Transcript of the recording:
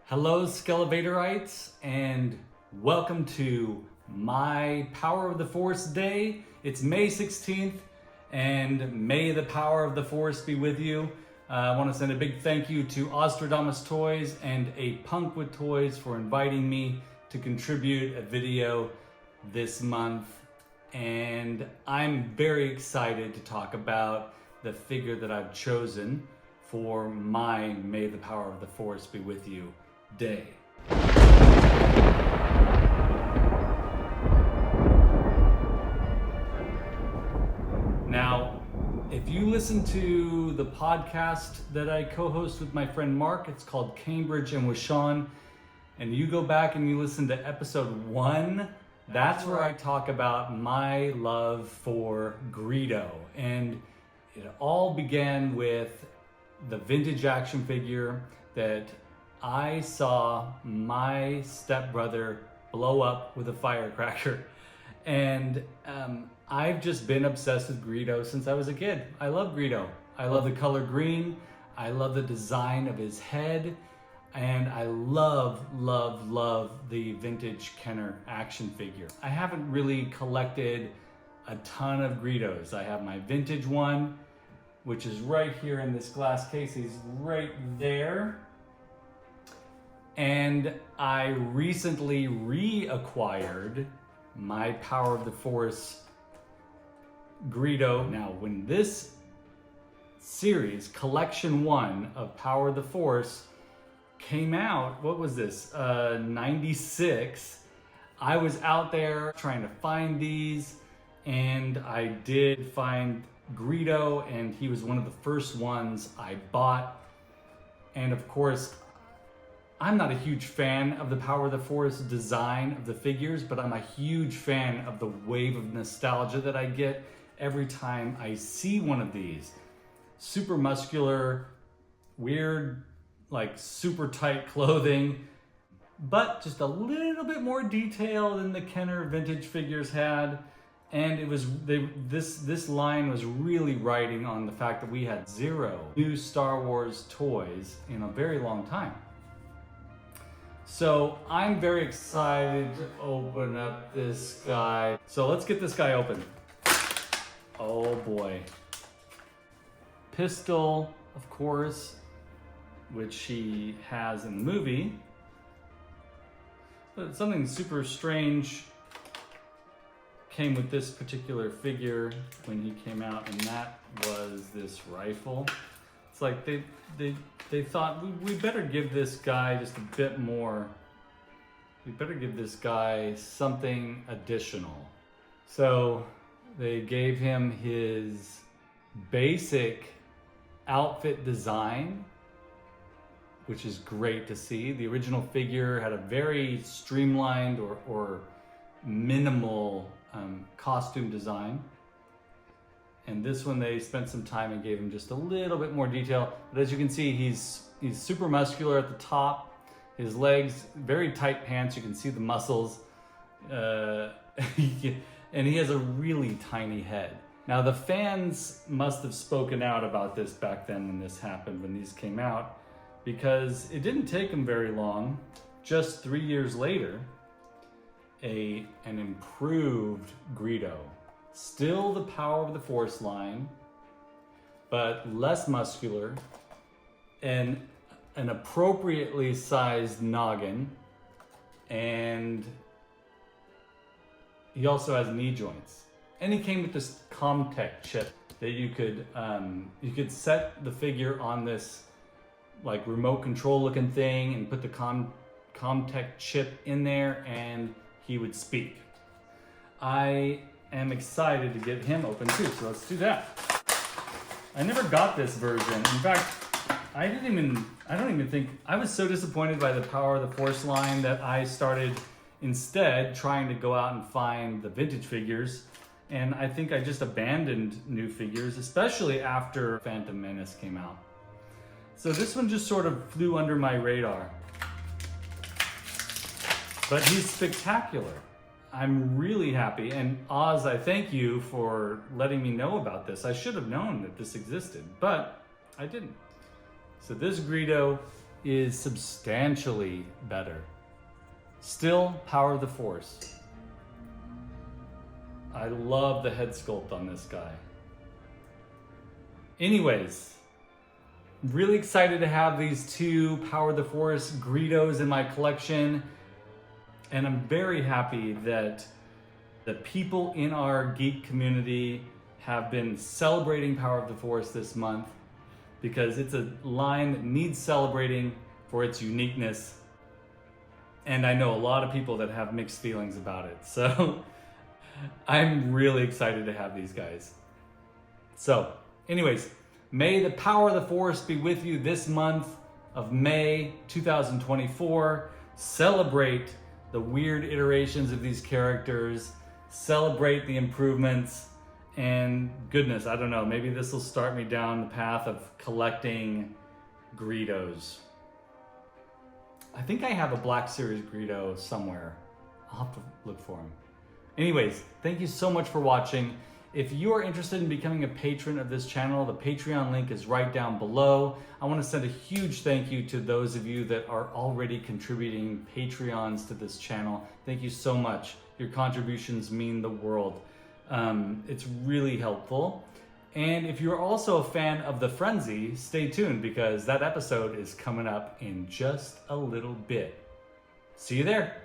Hello, Skele Vaderites, and welcome to my Power of the Force Day. It's May 16th, and may the power of the Force be with you. I want to send a big thank you to Thanos Toys and A Punk with Toys for inviting me to contribute a video this month. And I'm very excited to talk about the figure that I've chosen for my May the Power of the Force be with you day. Now, if you listen to the podcast that I co-host with my friend Mark, it's called Cambridge and with Sean, and you go back and you listen to episode 1, that's where I talk about my love for Greedo. And it all began with the vintage action figure that I saw my stepbrother blow up with a firecracker. And I've just been obsessed with Greedo since I was a kid. I love Greedo. I love the color green. I love the design of his head. And I love the vintage Kenner action figure. I haven't really collected a ton of Greedos. I have my vintage one, which is right here in this glass case. He's right there. And I recently reacquired my Power of the Force Greedo. Now, when this series, Collection 1 of Power of the Force, came out, what was this, 96, I was out there trying to find these, and I did find Greedo, and he was one of the first ones I bought. And of course, I'm not a huge fan of the Power of the Force design of the figures, but I'm a huge fan of the wave of nostalgia that I get every time I see one of these. Super muscular, weird, like super tight clothing, but just a little bit more detail than the Kenner vintage figures had. And it was this line was really riding on the fact that we had 0 new Star Wars toys in a very long time. So I'm very excited to open up this guy. So let's get this guy open. Oh boy. Pistol, of course, which he has in the movie. But something super strange came with this particular figure when he came out, and that was this rifle. It's like they thought we better give this guy just a bit more. We better give this guy something additional. So they gave him his basic outfit design, which is great to see. The original figure had a very streamlined or minimal costume design. And this one they spent some time and gave him just a little bit more detail. But as you can see, he's super muscular at the top. His legs, very tight pants. You can see the muscles. And he has a really tiny head. Now the fans must have spoken out about this back then when this happened, when these came out, because it didn't take them very long. Just 3 years later, an improved Greedo. Still the Power of the Force line, but less muscular, and an appropriately sized noggin, and he also has knee joints. And he came with this Comtech chip that you could set the figure on this like remote control looking thing and put the Comtech chip in there, and he would speak. I am excited to get him open too, so let's do that. I never got this version. In fact, I don't even think, I was so disappointed by the Power of the Force line that I started instead trying to go out and find the vintage figures. And I think I just abandoned new figures, especially after Phantom Menace came out. So this one just sort of flew under my radar. But he's spectacular. I'm really happy, and Oz, I thank you for letting me know about this. I should have known that this existed, but I didn't. So this Greedo is substantially better. Still power of the force. I love the head sculpt on this guy. Anyways, really excited to have these two Power of the Force Greedos in my collection. And I'm very happy that the people in our geek community have been celebrating Power of the Force this month, because it's a line that needs celebrating for its uniqueness. And I know a lot of people that have mixed feelings about it. So I'm really excited to have these guys. So anyways, may the power of the Force be with you this month of May 2024. Celebrate the weird iterations of these characters. Celebrate the improvements. And goodness, I don't know, maybe this will start me down the path of collecting Greedos. I think I have a Black Series Greedo somewhere. I'll have to look for him. Anyways, thank you so much for watching. If you are interested in becoming a patron of this channel, the Patreon link is right down below. I want to send a huge thank you to those of you that are already contributing Patreons to this channel. Thank you so much. Your contributions mean the world. It's really helpful. And if you're also a fan of The Frenzy, stay tuned, because that episode is coming up in just a little bit. See you there.